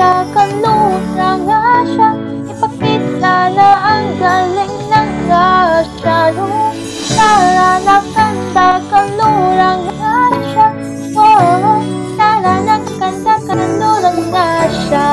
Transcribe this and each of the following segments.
ganda, kanura nga siya. Ipakita na ang galing ng asya. Tara na ganda, kanura nga siya. Oh, tara na ganda, kanura nga siya.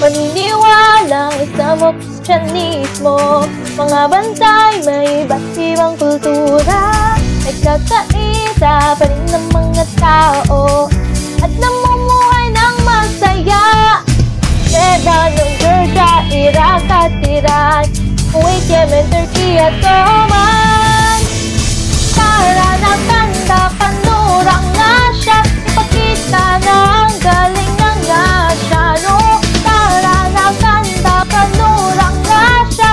Paniniwalang isa mo Kristyanismo, mga bantay may iba't ibang kultura. Nagkakaisa pa rin ng mga tao at namumuhay ng masaya. Lebanon, Georgia, Iraq at Iran, Kuwait, Yemen, Turkey at Oman. Tara na ganda, kanura nga siya. Ipakita na ang galing ng asya. Tara na ganda, kanura nga siya.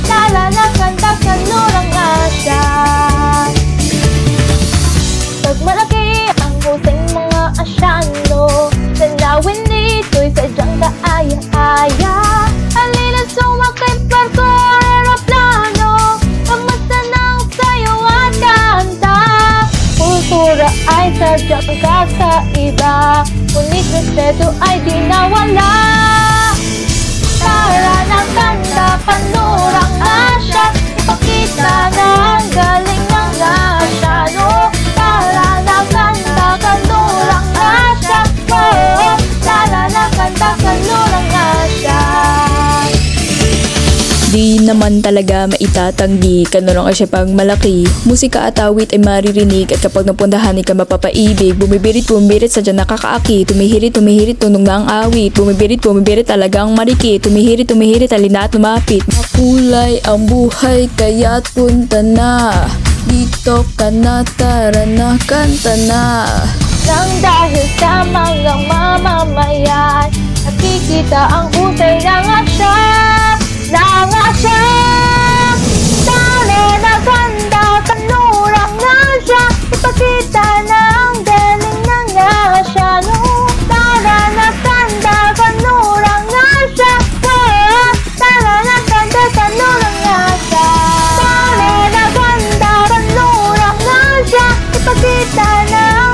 Tara na ganda, kanura nga siya. Pag malaki ang husay mga asyano, tanawin dito'y sadyang kaaya-aya. Halina sumakay barko o aeroplano, kamusta ng sayo at kanta. Kultura ay sadyang kakaiba, ngunit respeto ay di nawala. Tara na ganda, kanura nga siya. Ipakita na ang galing ng asya. Tara na ganda, kanura nga siya. Tara na ganda, kanura nga siya. Di naman talaga maitatanggi, kanura nga siya pang malaki. Musika at awit ay maririnig at kapag napuntahan ka mapapaibig. Bumibirit sa dyan nakakaaki, tumihirit tunong na ang awit. Bumibirit talagang marikit, tumihirit halina at lumapit. Makulay ang buhay kaya't punta na, dito ka na, tara na, kanta na. Nang dahil sa mga mamamayan, nakikita ang husay ng asya. Tara na ganda, kanura nga siya. Ipakita na ang galing ng asya. Tara na ganda, kanura nga siya. Tara na ganda, kanura nga siya. Tara na ganda, kanura nga siya. Ipakita na ang